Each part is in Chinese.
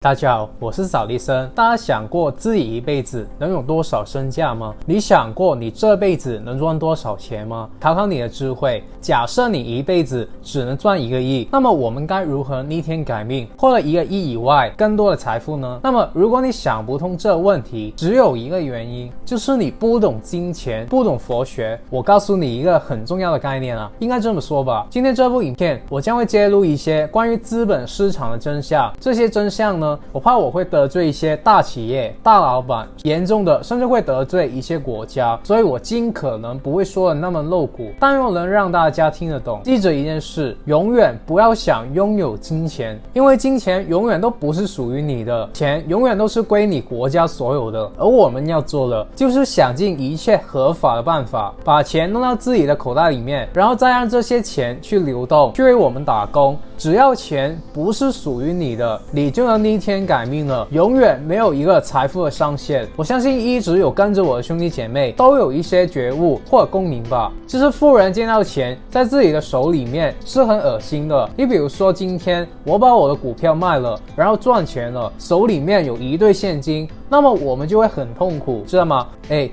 大家好，我是扫地僧。大家想过自己一辈子能有多少身价吗？你想过你这辈子能赚多少钱吗？考考你的智慧。假设你一辈子只能赚1个亿，那么我们该如何逆天改命，获得1个亿以外更多的财富呢？那么如果你想不通这问题，只有一个原因，就是你不懂金钱，不懂佛学。我告诉你一个很重要的概念应该这么说吧。今天这部影片我将会揭露一些关于资本市场的真相，这些真相呢，我怕我会得罪一些大企业、大老板，严重的甚至会得罪一些国家，所以我尽可能不会说的那么露骨，但又能让大家听得懂。记着一件事，永远不要想拥有金钱，因为金钱永远都不是属于你的，钱永远都是归你国家所有的。而我们要做的，就是想尽一切合法的办法，把钱弄到自己的口袋里面，然后再让这些钱去流动，去为我们打工。只要钱不是属于你的，你就能逆天改命了，永远没有一个财富的上限。我相信一直有跟着我的兄弟姐妹都有一些觉悟或者共鸣吧，就是富人见到钱在自己的手里面是很恶心的。你比如说今天我把我的股票卖了，然后赚钱了，手里面有一堆现金，那么我们就会很痛苦，知道吗？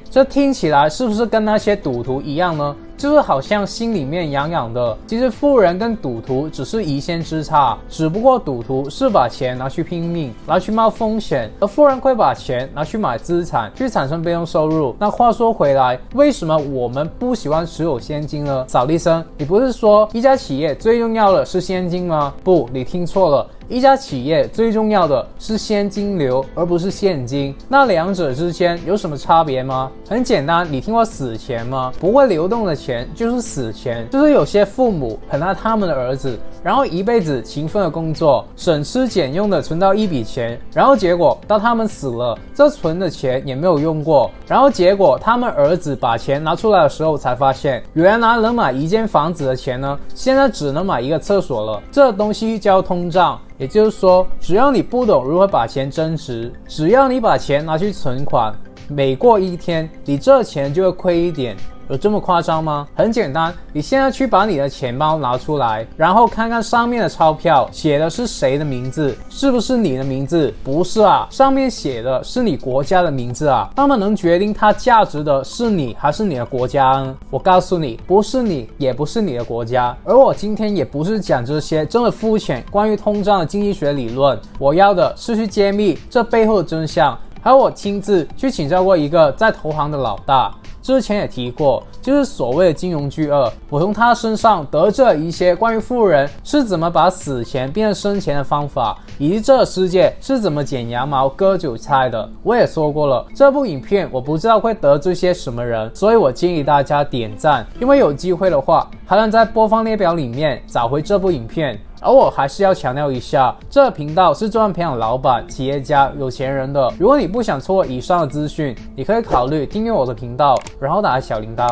这听起来是不是跟那些赌徒一样呢？就是好像心里面痒痒的。其实富人跟赌徒只是一线之差，只不过赌徒是把钱拿去拼命，拿去冒风险，而富人会把钱拿去买资产，去产生被动收入。那话说回来，为什么我们不喜欢持有现金呢？扫地僧，你不是说一家企业最重要的是现金吗？不，你听错了。一家企业最重要的是现金流，而不是现金。那两者之间有什么差别吗？很简单，你听过死钱吗？不会流动的钱就是死钱。就是有些父母很爱他们的儿子，然后一辈子勤奋的工作，省吃俭用的存到一笔钱，然后结果到他们死了，这存的钱也没有用过，然后结果他们儿子把钱拿出来的时候才发现，原来能买一间房子的钱呢，现在只能买一个厕所了。这东西叫通胀。也就是说，只要你不懂如何把钱增值，只要你把钱拿去存款，每过一天，你这钱就会亏一点。有这么夸张吗？很简单，你现在去把你的钱包拿出来，然后看看上面的钞票写的是谁的名字，是不是你的名字？不是啊，上面写的是你国家的名字啊。那么能决定它价值的是你还是你的国家呢？我告诉你，不是你，也不是你的国家。而我今天也不是讲这些这么肤浅关于通胀的经济学理论，我要的是去揭秘这背后的真相。还有我亲自去请教过一个在投行的老大，之前也提过，就是所谓的金融巨鳄。我从他身上得知了一些关于富人是怎么把死钱变成生钱的方法，以及这个世界是怎么剪羊毛割韭菜的。我也说过了，这部影片我不知道会得罪些什么人，所以我建议大家点赞，因为有机会的话还能在播放列表里面找回这部影片。而我还是要强调一下，这个频道是专门培养老板、企业家、有钱人的。如果你不想错过以上的资讯，你可以考虑订阅我的频道，然后打开小铃铛。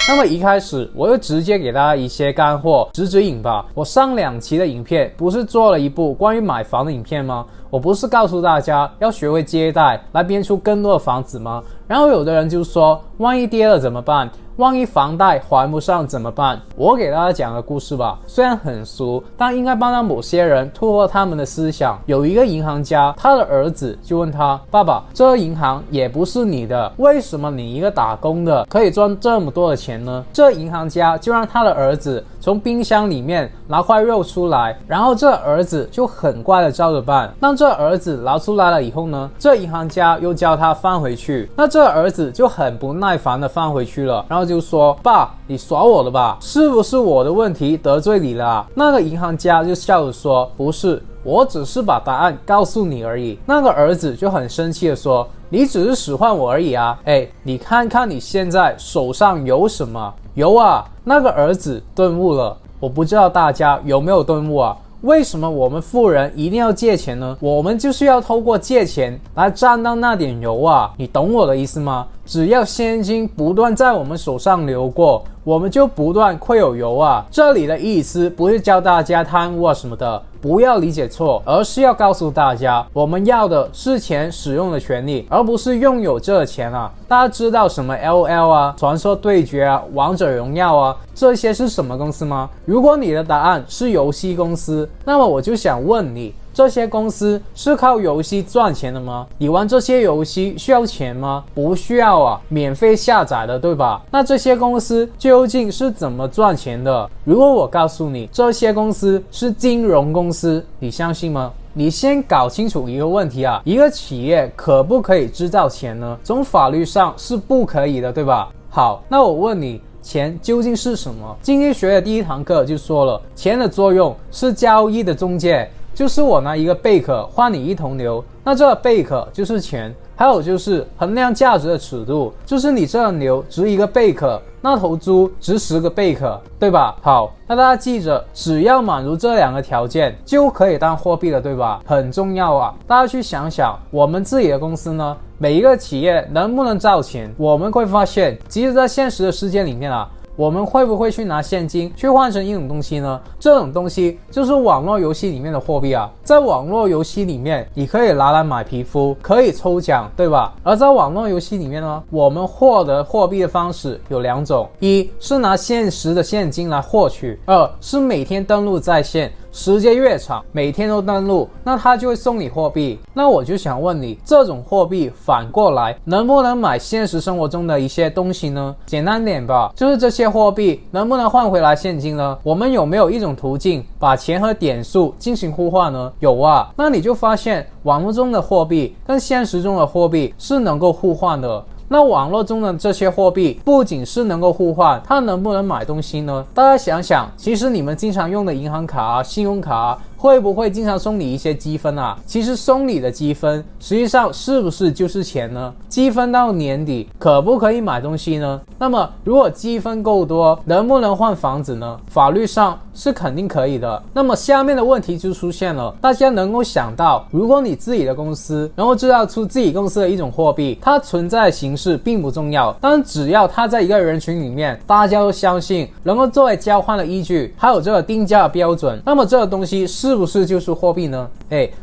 那么一开始我就直接给大家一些干货指引吧。我上2期的影片不是做了一部关于买房的影片吗？我不是告诉大家要学会借贷来编出更多的房子吗？然后有的人就说，万一跌了怎么办？万一房贷还不上怎么办？我给大家讲个故事吧，虽然很俗，但应该帮到某些人突破他们的思想。有一个银行家，他的儿子就问他，爸爸，这个银行也不是你的，为什么你一个打工的可以赚这么多的钱呢？这银行家就让他的儿子从冰箱里面拿块肉出来，然后这儿子就很乖的照着办。当这儿子拿出来了以后呢，这银行家又叫他放回去，那这儿子就很不耐烦的放回去了，然后就说，爸，你耍我的吧，是不是我的问题得罪你了啊？那个银行家就笑着说，不是，我只是把答案告诉你而已。那个儿子就很生气的说，你只是使唤我而已啊，你看看你现在手上有什么？有啊。那个儿子顿悟了。我不知道大家有没有顿悟啊？为什么我们富人一定要借钱呢？我们就是要透过借钱来赚到那点油啊，你懂我的意思吗？只要现金不断在我们手上流过，我们就不断会有油啊。这里的意思不是教大家贪污啊什么的，不要理解错，而是要告诉大家，我们要的是钱使用的权利，而不是拥有这钱啊。大家知道什么 LOL 啊、传说对决啊、王者荣耀啊，这些是什么公司吗？如果你的答案是游戏公司，那么我就想问你，这些公司是靠游戏赚钱的吗？你玩这些游戏需要钱吗？不需要啊，免费下载的，对吧？那这些公司究竟是怎么赚钱的？如果我告诉你这些公司是金融公司，你相信吗？你先搞清楚一个问题啊，一个企业可不可以制造钱呢？从法律上是不可以的，对吧？好，那我问你，钱究竟是什么？经济学的第一堂课就说了，钱的作用是交易的中介，就是我拿一个贝壳换你一桶牛，那这个贝壳就是钱。还有就是衡量价值的尺度，就是你这个牛值1个贝壳，那头猪值10个贝壳，对吧？好，那大家记着，只要满足这2个条件就可以当货币了，对吧？很重要啊，大家去想想，我们自己的公司呢，每一个企业能不能造钱？我们会发现，即使在现实的世界里面啊，我们会不会去拿现金去换成一种东西呢？这种东西就是网络游戏里面的货币啊。在网络游戏里面，你可以拿来买皮肤，可以抽奖，对吧？而在网络游戏里面呢，我们获得货币的方式有2种，一是拿现实的现金来获取，二是每天登录在线。时间越长，每天都登录，那他就会送你货币。那我就想问你，这种货币反过来能不能买现实生活中的一些东西呢？简单点吧，就是这些货币能不能换回来现金呢？我们有没有一种途径把钱和点数进行互换呢？有啊，那你就发现网络中的货币跟现实中的货币是能够互换的。那网络中的这些货币不仅是能够互换，它能不能买东西呢？大家想想，其实你们经常用的银行卡啊、信用卡啊，会不会经常送你一些积分啊？其实送你的积分实际上是不是就是钱呢？积分到年底可不可以买东西呢？那么如果积分够多，能不能换房子呢？法律上是肯定可以的。那么下面的问题就出现了，大家能够想到，如果你自己的公司能够制造出自己公司的一种货币，它存在的形式并不重要，但只要它在一个人群里面，大家都相信能够作为交换的依据，还有这个定价的标准，那么这个东西是不是就是货币呢？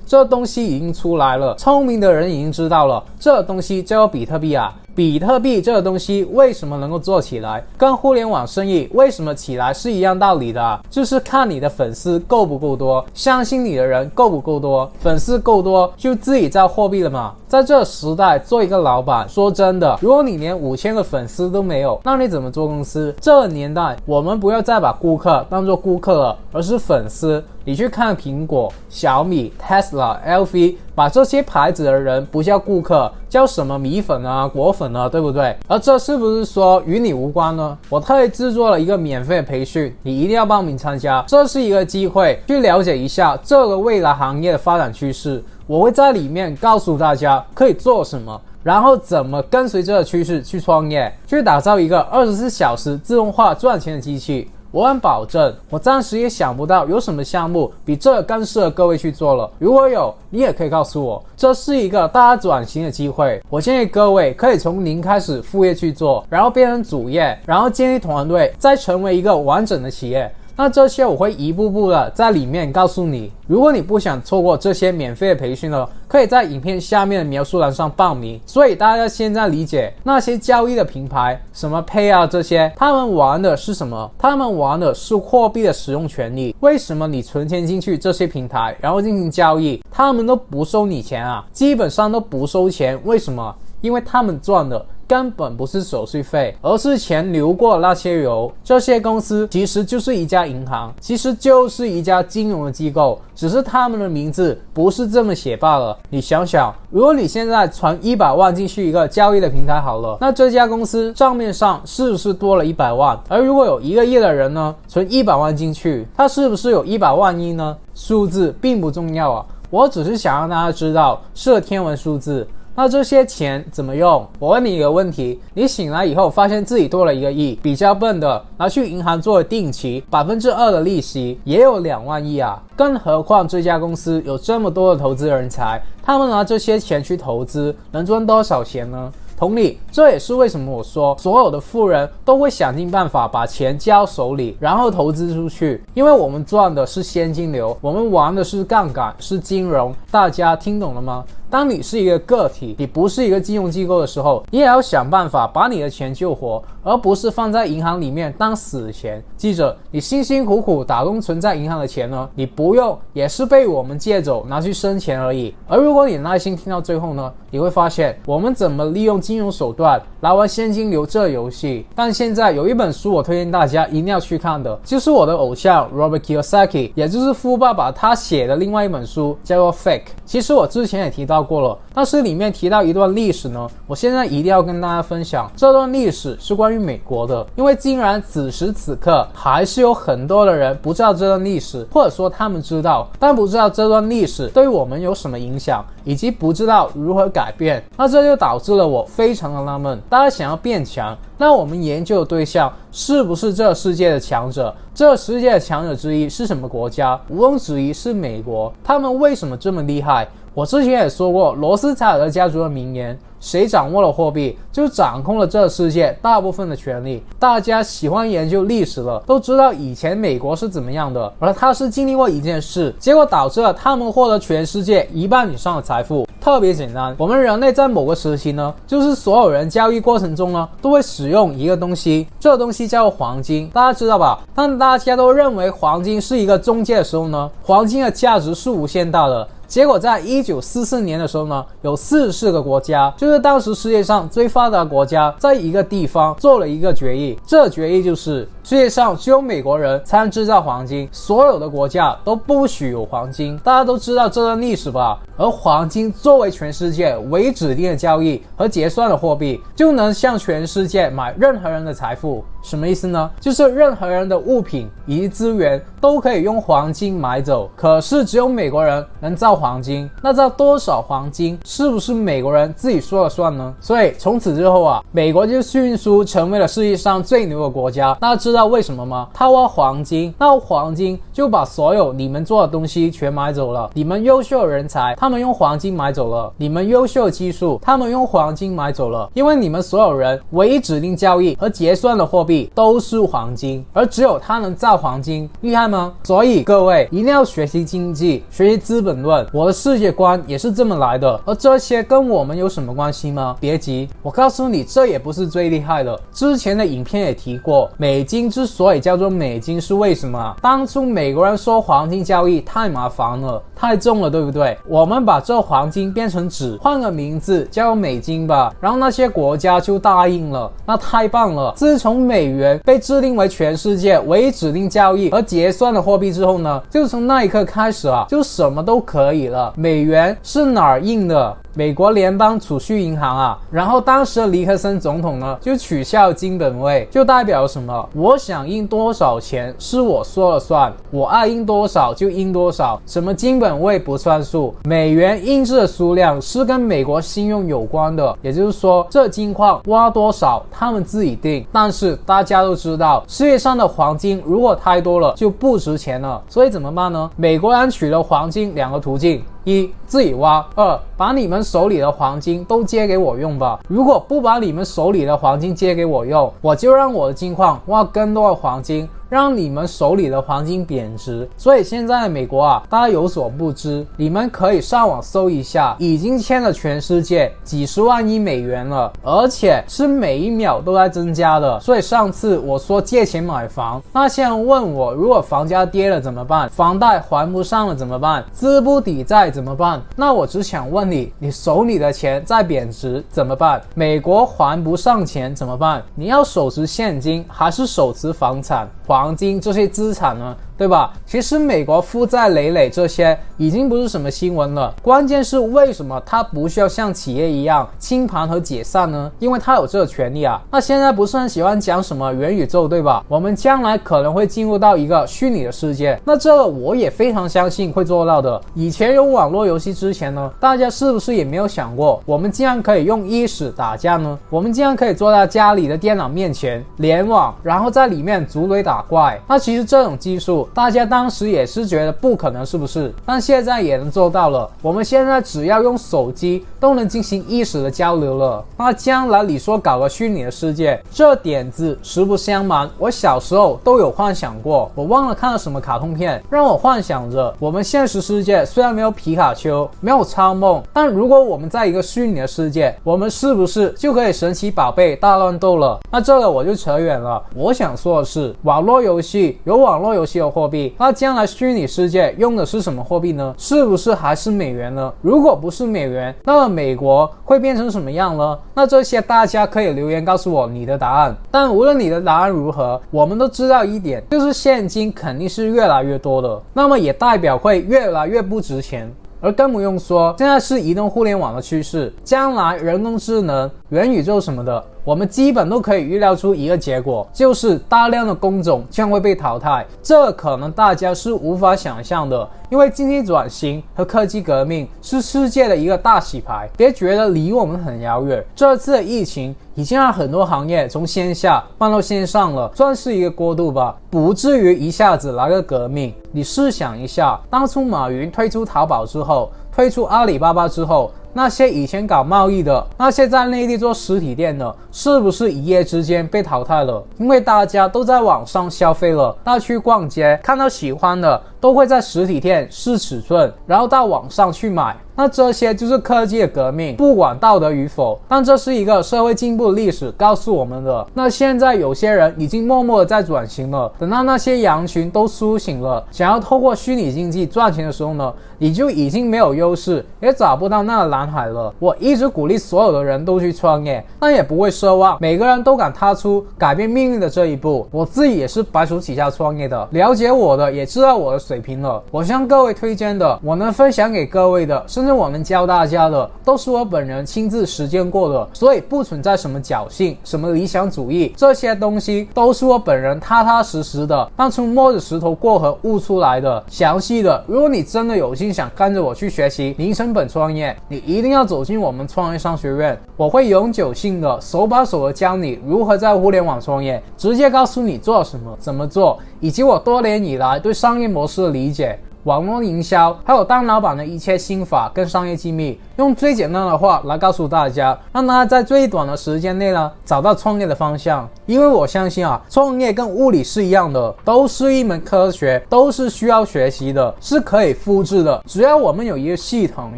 这东西已经出来了，聪明的人已经知道了，这个东西叫比特币啊。比特币这个东西为什么能够做起来，跟互联网生意为什么起来是一样道理的啊，就是看你的粉丝够不够多，相信你的人够不够多，粉丝够多就自己造货币了嘛。在这个时代做一个老板，说真的，如果你连5000个粉丝都没有，那你怎么做公司？这个年代我们不要再把顾客当作顾客了，而是粉丝。你去看苹果、小米、Tesla、LV， 把这些牌子的人不叫顾客，叫什么米粉啊、果粉啊，对不对？而这是不是说与你无关呢？我特意制作了一个免费的培训，你一定要报名参加，这是一个机会去了解一下这个未来行业的发展趋势。我会在里面告诉大家可以做什么，然后怎么跟随这个趋势去创业，去打造一个24小时自动化赚钱的机器。我敢保证，我暂时也想不到有什么项目比这更适合各位去做了。如果有，你也可以告诉我，这是一个大家转型的机会。我建议各位可以从零开始副业去做，然后变成主业，然后建立团队，再成为一个完整的企业。那这些我会一步步的在里面告诉你。如果你不想错过这些免费的培训呢，可以在影片下面的描述栏上报名。所以大家现在理解那些交易的平台，什么 Pay 啊这些，他们玩的是什么？他们玩的是货币的使用权利。为什么你存钱进去这些平台，然后进行交易，他们都不收你钱啊？基本上都不收钱。为什么？因为他们赚的根本不是手续费，而是钱流过那些油。这些公司其实就是一家银行，其实就是一家金融的机构，只是他们的名字不是这么写罢了。你想想，如果你现在存100万进去一个交易的平台好了，那这家公司账面上是不是多了100万？而如果有1个亿的人呢，存100万进去，他是不是有100万亿呢？数字并不重要啊，我只是想让大家知道是个天文数字。那这些钱怎么用？我问你一个问题，你醒来以后发现自己多了1个亿，比较笨的拿去银行做定期2%的利息，也有2万亿啊！更何况这家公司有这么多的投资人才，他们拿这些钱去投资，能赚多少钱呢？同理，这也是为什么我说所有的富人都会想尽办法把钱交手里，然后投资出去，因为我们赚的是现金流，我们玩的是杠杆，是金融。大家听懂了吗？当你是一个个体，你不是一个金融机构的时候，你也要想办法把你的钱救活，而不是放在银行里面当死钱。记着，你辛辛苦苦打工存在银行的钱呢，你不用也是被我们借走拿去生钱而已。而如果你耐心听到最后呢，你会发现我们怎么利用金融手段来玩现金流这游戏。但现在有一本书我推荐大家一定要去看的，就是我的偶像 Robert Kiyosaki， 也就是富爸爸他写的另外一本书叫做 Fake。 其实我之前也提到过了，但是里面提到一段历史呢，我现在一定要跟大家分享。这段历史是关于美国的，因为竟然此时此刻还是有很多的人不知道这段历史，或者说他们知道，但不知道这段历史对于我们有什么影响，以及不知道如何改变。那这就导致了我非常的纳闷，大家想要变强，那我们研究的对象是不是这世界的强者？这世界的强者之一是什么国家？毋庸置疑是美国。他们为什么这么厉害？我之前也说过罗斯柴尔德家族的名言，谁掌握了货币，就掌控了这世界大部分的权利。大家喜欢研究历史了，都知道以前美国是怎么样的，而他是经历过一件事，结果导致了他们获得全世界1半以上的财富。特别简单，我们人类在某个时期呢，就是所有人交易过程中呢，都会使用一个东西，这个东西叫做黄金，大家知道吧？当大家都认为黄金是一个中介的时候呢，黄金的价值是无限大的。结果在1944年的时候呢，有44个国家，就是当时世界上最发达的国家，在一个地方做了一个决议，这决议就是世界上只有美国人才能制造黄金，所有的国家都不许有黄金。大家都知道这段历史吧？而黄金作为全世界唯一指定的交易和结算的货币，就能向全世界买任何人的财富。什么意思呢？就是任何人的物品以及资源都可以用黄金买走，可是只有美国人能造黄金。那造多少黄金是不是美国人自己说了算呢？所以从此之后啊，美国就迅速成为了世界上最牛的国家。大家知道为什么吗？他挖黄金，那黄金就把所有你们做的东西全买走了。你们优秀的人才，他们用黄金买走了；你们优秀的技术，他们用黄金买走了。因为你们所有人唯一指定交易和结算的货币都是黄金，而只有他能造黄金，厉害吗？所以各位一定要学习经济，学习资本论。我的世界观也是这么来的，而这些跟我们有什么关系吗？别急，我告诉你，这也不是最厉害的。之前的影片也提过，美金之所以叫做美金是为什么？当初美国人说黄金交易太麻烦了，太重了，对不对？我们把这黄金变成纸，换个名字叫美金吧。然后那些国家就答应了，那太棒了。自从美元被制定为全世界唯一指定交易和结算的货币之后呢，就从那一刻开始啊，就什么都可以了。美元是哪儿印的？美国联邦储蓄银行啊，然后当时的尼克森总统呢就取消金本位，就代表什么？我想印多少钱是我说了算，我爱印多少就印多少，什么金本位不算数。美元印制的数量是跟美国信用有关的，也就是说这金矿挖多少他们自己定。但是大家都知道，世界上的黄金如果太多了就不值钱了，所以怎么办呢？美国人取了黄金2个途径，一，自己挖；二，把你们手里的黄金都借给我用吧。如果不把你们手里的黄金借给我用，我就让我的金矿挖更多的黄金，让你们手里的黄金贬值。所以现在的美国啊，大家有所不知，你们可以上网搜一下，已经欠了全世界几十万亿美元了，而且是每一秒都在增加的。所以上次我说借钱买房，那些人问我，如果房价跌了怎么办？房贷还不上了怎么办？资不抵债怎么办？那我只想问你，你手里的钱在贬值怎么办？美国还不上钱怎么办？你要手持现金还是手持房产、黄金这些资产呢？对吧？其实美国负债累累这些已经不是什么新闻了，关键是为什么它不需要像企业一样清盘和解散呢？因为它有这个权利啊。那现在不是很喜欢讲什么元宇宙，对吧？我们将来可能会进入到一个虚拟的世界，那这个我也非常相信会做到的。以前有网络游戏之前呢，大家是不是也没有想过，我们竟然可以用意识打架呢？我们竟然可以坐在家里的电脑面前联网，然后在里面组队打怪。那其实这种技术大家当时也是觉得不可能，是不是？但现在也能做到了。我们现在只要用手机都能进行意识的交流了。那将来你说搞个虚拟的世界，这点子实不相瞒，我小时候都有幻想过。我忘了看了什么卡通片，让我幻想着我们现实世界虽然没有皮卡丘，没有超梦，但如果我们在一个虚拟的世界，我们是不是就可以神奇宝贝大乱斗了？那这个我就扯远了。我想说的是，网络游戏有网络游戏的货币，那将来虚拟世界用的是什么货币呢？是不是还是美元呢？如果不是美元，那么美国会变成什么样呢？那这些大家可以留言告诉我你的答案。但无论你的答案如何，我们都知道一点，就是现金肯定是越来越多的，那么也代表会越来越不值钱。而更不用说，现在是移动互联网的趋势，将来人工智能、元宇宙什么的，我们基本都可以预料出一个结果，就是大量的工种将会被淘汰。这可能大家是无法想象的，因为经济转型和科技革命是世界的一个大洗牌，别觉得离我们很遥远。这次的疫情已经让很多行业从线下搬到线上了，算是一个过渡吧，不至于一下子来个革命。你试想一下，当初马云推出淘宝之后，推出阿里巴巴之后，那些以前搞贸易的，那些在内地做实体店的，是不是一夜之间被淘汰了？因为大家都在网上消费了，那去逛街看到喜欢的都会在实体店试尺寸，然后到网上去买。那这些就是科技的革命，不管道德与否，但这是一个社会进步的历史告诉我们的。那现在有些人已经默默的在转型了，等到那些羊群都苏醒了，想要透过虚拟经济赚钱的时候呢，你就已经没有优势，也找不到那个蓝海了。我一直鼓励所有的人都去创业，但也不会奢望每个人都敢踏出改变命运的这一步。我自己也是白手起家创业的，了解我的也知道我的水平了。我向各位推荐的，我能分享给各位的，甚至我能教大家的，都是我本人亲自实践过的，所以不存在什么侥幸、什么理想主义，这些东西都是我本人踏踏实实的当初摸着石头过河悟出来的。详细的，如果你真的有心想跟着我去学习零成本创业，你一定要走进我们创业商学院，我会永久性的手把手的教你如何在互联网创业，直接告诉你做什么、怎么做，以及我多年以来对商业模式的理解、网络营销，还有当老板的一切心法跟商业机密，用最简单的话来告诉大家，让大家在最短的时间内呢找到创业的方向。因为我相信啊，创业跟物理是一样的，都是一门科学，都是需要学习的，是可以复制的。只要我们有一个系统，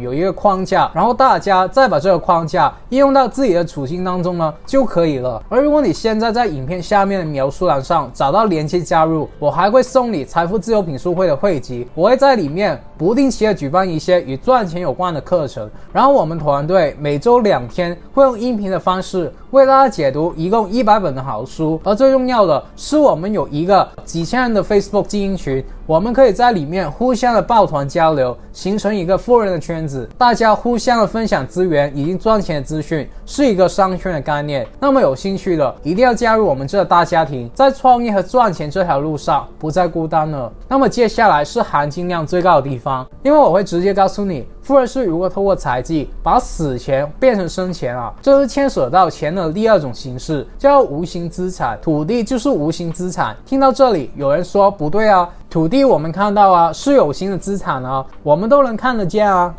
有一个框架，然后大家再把这个框架应用到自己的处境当中呢就可以了。而如果你现在在影片下面的描述栏上找到连接加入，我还会送你财富自由品书会的会籍，我会在里面不定期的举办一些与赚钱有关的课程，然后我们团队每周2天会用音频的方式为大家解读一共100本的好书。而最重要的是，我们有一个几千人的 Facebook 精英群，我们可以在里面互相的抱团交流，形成一个富人的圈子，大家互相的分享资源以及赚钱的资讯，是一个商圈的概念。那么有兴趣的一定要加入我们这个大家庭，在创业和赚钱这条路上不再孤单了。那么接下来是含金量最高的地方，因为我会直接告诉你富人是如何透过财技把死钱变成生钱啊，这是牵扯到钱的第二种形式，叫无形资产。土地就是无形资产。听到这里有人说不对啊，土地我们看到啊，是有形的资产啊，我们都能看得见啊。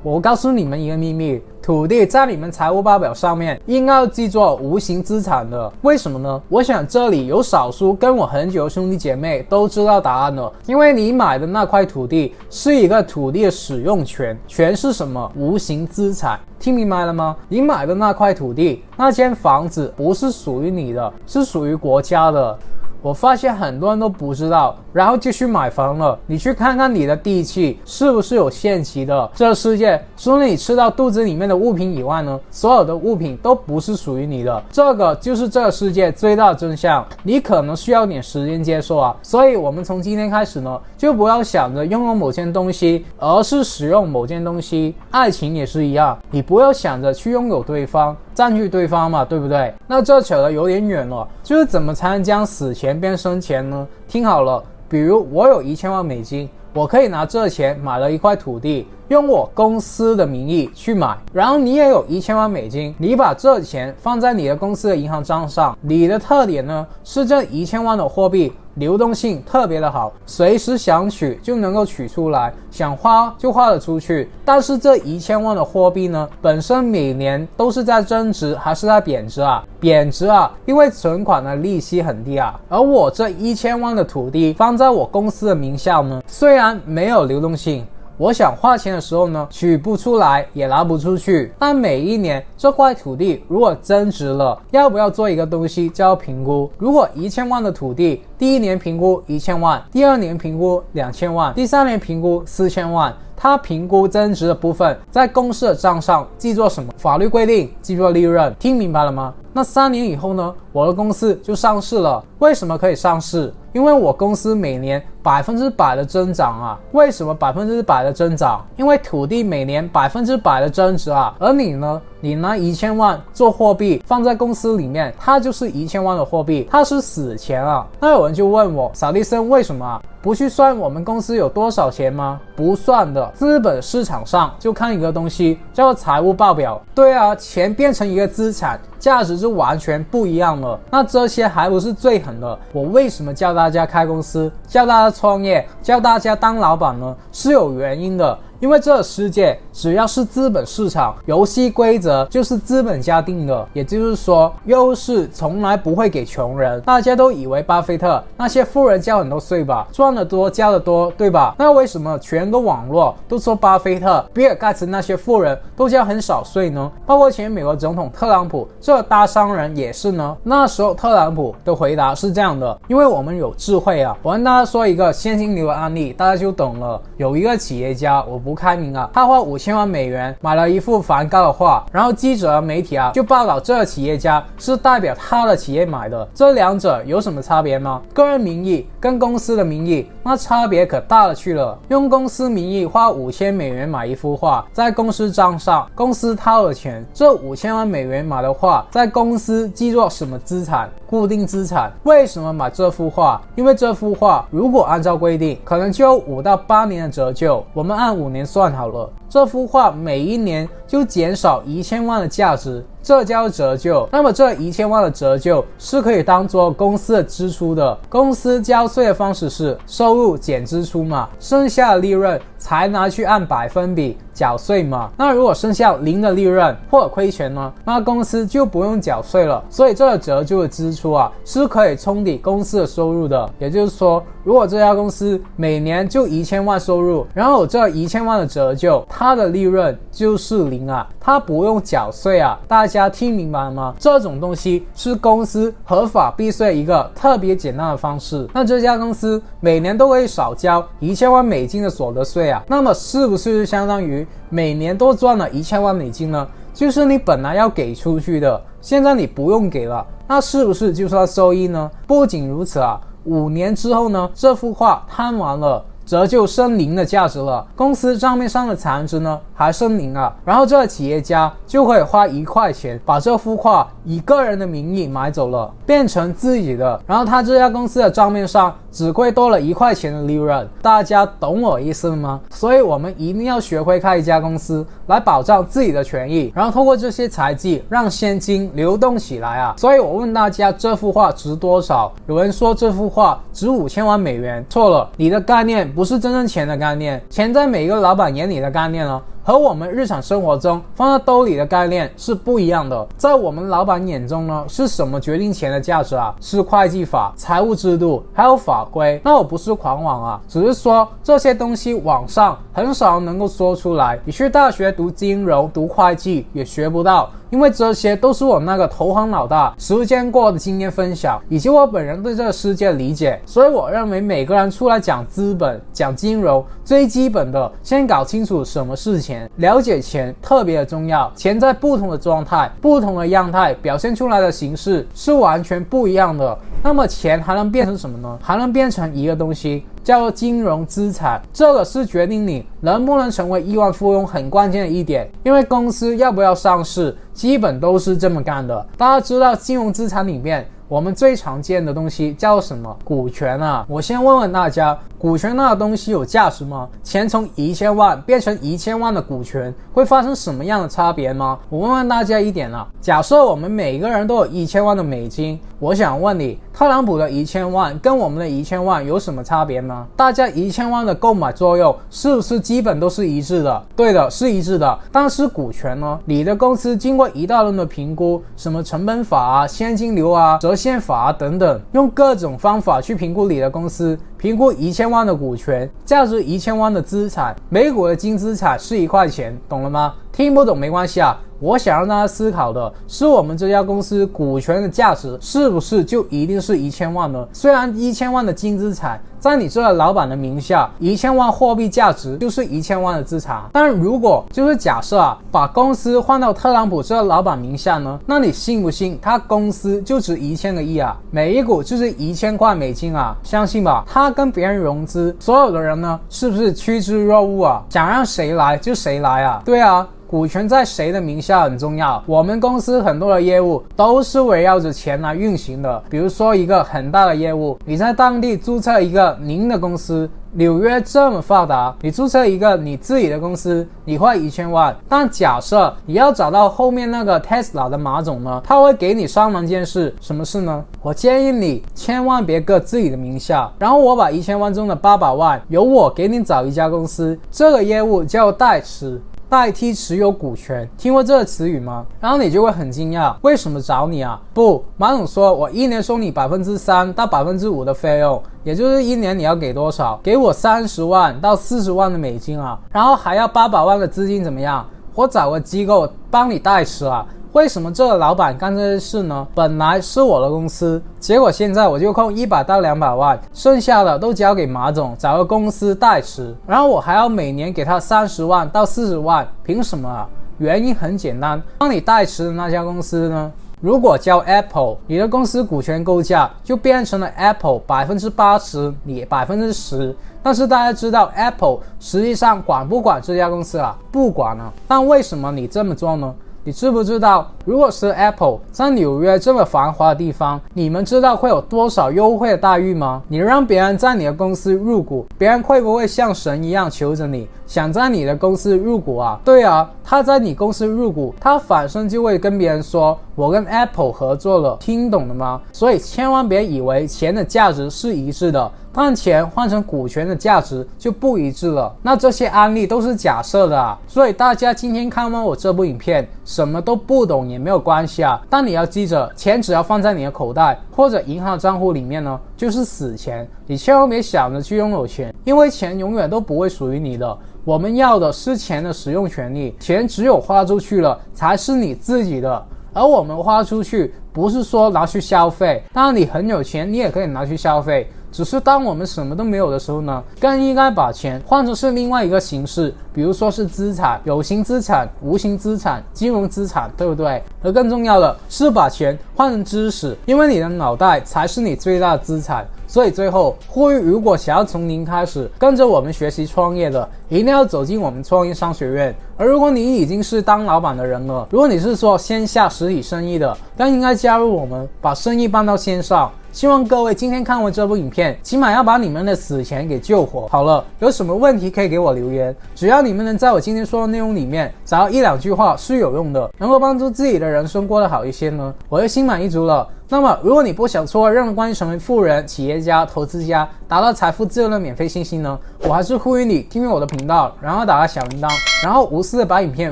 我告诉你们一个秘密，土地在你们财务报表上面应该要记作无形资产的。为什么呢？我想这里有少数跟我很久的兄弟姐妹都知道答案了，因为你买的那块土地是一个土地的使用权，权是什么？无形资产。听明白了吗？你买的那块土地，那间房子不是属于你的，是属于国家的。我发现很多人都不知道，然后就去买房了。你去看看你的地契是不是有限期的。这个世界除了你吃到肚子里面的物品以外呢，所有的物品都不是属于你的。这个就是这个世界最大的真相。你可能需要点时间接受啊。所以我们从今天开始呢，就不要想着拥有某件东西，而是使用某件东西。爱情也是一样，你不要想着去拥有对方，占据对方嘛，对不对？那这扯得有点远了，就是怎么才能将死钱变生钱呢？听好了，比如我有1000万美金，我可以拿这钱买了一块土地，用我公司的名义去买。然后你也有1000万美金，你把这钱放在你的公司的银行账上，你的特点呢是这1000万的货币流动性特别的好，随时想取就能够取出来，想花就花得出去。但是这1000万的货币呢，本身每年都是在增值还是在贬值啊？贬值啊，因为存款的利息很低啊。而我这1000万的土地放在我公司的名下呢，虽然没有流动性，我想花钱的时候呢，取不出来也拿不出去。但每一年这块土地如果增值了，要不要做一个东西叫评估？如果1000万的土地，第一年评估1000万，第二年评估2000万，第三年评估4000万。它评估增值的部分在公司的账上记作什么？法律规定记作利润，听明白了吗？那3年以后呢，我的公司就上市了。为什么可以上市？因为我公司每年100%的增长啊。为什么100%的增长？因为土地每年100%的增值啊。而你呢？你拿1000万做货币放在公司里面，它就是1000万的货币，它是死钱啊。那有人就问我，扫地僧为什么啊？不去算我们公司有多少钱吗？不算的。资本市场上就看一个东西叫做财务报表。对啊，钱变成一个资产，价值就完全不一样了。那这些还不是最狠的。我为什么叫大家开公司，叫大家创业，叫大家当老板呢？是有原因的。因为这个世界只要是资本市场，游戏规则就是资本家定的，也就是说优势从来不会给穷人。大家都以为巴菲特那些富人交很多税吧，赚得多交得多，对吧？那为什么全个网络都说巴菲特、比尔盖茨那些富人都交很少税呢？包括前美国总统特朗普这大商人也是呢。那时候特朗普的回答是这样的：因为我们有智慧啊。我跟大家说一个现金流的案例，大家就懂了。有一个企业家，我不开名啊，他花5000万美元买了一幅梵高的画，然后记者和媒体啊就报道这个企业家是代表他的企业买的。这两者有什么差别吗？个人名义跟公司的名义，那差别可大了去了。用公司名义花5000美元买一幅画，在公司账上，公司掏了钱，这5000万美元买的画在公司记作什么资产？固定资产。为什么买这幅画？因为这幅画如果按照规定，可能就有5到8年的折旧，我们按5年算好了，这幅画每一年就减少1000万的价值，这叫折旧。那么这1000万的折旧是可以当做公司的支出的。公司交税的方式是收入减支出嘛，剩下的利润才拿去按100%缴税嘛。那如果剩下0的利润或者亏钱呢，那公司就不用缴税了。所以这个折旧的支出啊，是可以冲抵公司的收入的。也就是说，如果这家公司每年就1000万收入，然后有这1000万的折旧，它的利润就是0啊，它不用缴税啊。大家听明白了吗？这种东西是公司合法避税一个特别简单的方式。那这家公司每年都可以少交1000万美金的所得税啊，那么是不是相当于每年都赚了1000万美金呢？就是你本来要给出去的，现在你不用给了，那是不是就算收益呢？不仅如此啊，5年之后呢，这幅画摊完了，折旧剩0的价值了，公司账面上的残值呢还剩0啊。然后这个企业家就可以花1块钱把这幅画以个人的名义买走了，变成自己的。然后他这家公司的账面上只亏多了1块钱的利润。大家懂我意思了吗？所以我们一定要学会开一家公司来保障自己的权益，然后通过这些财技让现金流动起来啊。所以我问大家，这幅画值多少？有人说这幅画值5000万美元，错了，你的概念不是真正钱的概念。钱在每一个老板眼里的概念呢，和我们日常生活中放在兜里的概念是不一样的。在我们老板眼中呢，是什么决定钱的价值啊？是会计法、财务制度还有法规。那我不是狂妄啊，只是说这些东西网上很少能够说出来，你去大学读金融、读会计也学不到，因为这些都是我那个投行老大实践过的经验分享，以及我本人对这个世界的理解。所以我认为每个人出来讲资本、讲金融，最基本的先搞清楚什么是钱，了解钱特别的重要。钱在不同的状态、不同的样态表现出来的形式是完全不一样的。那么钱还能变成什么呢？还能变成一个东西，叫做金融资产。这个是决定你能不能成为亿万富翁很关键的一点，因为公司要不要上市基本都是这么干的。大家知道金融资产里面我我们最常见的东西叫什么？股权啊！我先问问大家，股权那个东西有价值吗？钱从1000万变成1000万的股权，会发生什么样的差别吗？我问问大家一点啊，假设我们每个人都有1000万的美金，我想问你，特朗普的1000万跟我们的1000万有什么差别吗？大家1000万的购买作用是不是基本都是一致的？对的，是一致的。但是股权呢？你的公司经过一大轮的评估，什么成本法啊、现金流啊、折现法啊等等，用各种方法去评估你的公司，评估1000万的股权，价值1000万的资产，每股的净资产是1块钱，懂了吗？听不懂没关系啊，我想让大家思考的是，我们这家公司股权的价值是不是就一定是1000万呢？虽然1000万的净资产在你这个老板的名下，1000万货币价值就是1000万的资产，但如果就是假设啊，把公司换到特朗普这个老板名下呢，那你信不信他公司就值1000个亿啊？每一股就是1000块美金啊，相信吧？他跟别人融资，所有的人呢是不是趋之若鹜啊？想让谁来就谁来啊？对啊。股权在谁的名下很重要，我们公司很多的业务都是围绕着钱来运行的。比如说一个很大的业务，你在当地注册一个您的公司，纽约这么发达，你注册一个你自己的公司，你花1000万。但假设你要找到后面那个 Tesla 的马总呢，他会给你上门件事，什么事呢？我建议你千万别搁自己的名下，然后我把1000万中的800万由我给你找一家公司，这个业务叫代持。代替持有股权，听过这个词语吗？然后你就会很惊讶，为什么找你啊？不，马总说我1年收你3%到5%的费用，也就是1年你要给多少？给我30万到40万的美金啊，然后还要800万的资金怎么样？我找个机构帮你代持啊。为什么这个老板干这些事呢？本来是我的公司，结果现在我就空100到200万，剩下的都交给马总，找个公司代持，然后我还要每年给他30万到40万，凭什么啊？原因很简单，帮你代持的那家公司呢，如果叫 Apple， 你的公司股权构架就变成了 Apple 80%，你10%。但是大家知道 Apple 实际上管不管这家公司啊？不管啊。但为什么你这么做呢？你知不知道，如果是 Apple 在纽约这么繁华的地方，你们知道会有多少优惠的待遇吗？你让别人在你的公司入股，别人会不会像神一样求着你，想在你的公司入股啊？对啊，他在你公司入股，他反身就会跟别人说，我跟 Apple 合作了，听懂了吗？所以千万别以为钱的价值是一致的，但钱换成股权的价值就不一致了。那这些案例都是假设的啊，所以大家今天看完我这部影片，什么都不懂也没有关系啊，但你要记着，钱只要放在你的口袋或者银行账户里面呢，就是死钱，你千万别想着去拥有钱，因为钱永远都不会属于你的。我们要的是钱的使用权利，钱只有花出去了才是你自己的，而我们花出去不是说拿去消费，当然你很有钱你也可以拿去消费，只是当我们什么都没有的时候呢，更应该把钱换成是另外一个形式，比如说是资产，有形资产、无形资产、金融资产，对不对？而更重要的是把钱换成知识，因为你的脑袋才是你最大的资产。所以最后呼吁，如果想要从零开始跟着我们学习创业的，一定要走进我们创业商学院。而如果你已经是当老板的人了，如果你是做线下实体生意的，更应该加入我们，把生意搬到线上。希望各位今天看完这部影片，起码要把你们的死钱给救活。好了，有什么问题可以给我留言，只要你们能在我今天说的内容里面找到1-2句话是有用的，能够帮助自己的人生过得好一些呢，我就心满意足了。那么如果你不想错过任何关于成为富人、企业家、投资家、达到财富自由的免费信息呢，我还是呼吁你订阅我的频道，然后打开小铃铛，然后无私的把影片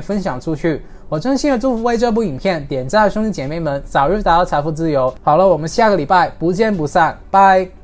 分享出去。我真心的祝福为这部影片点赞的兄弟姐妹们早日达到财富自由。好了，我们下个礼拜不见不散，拜。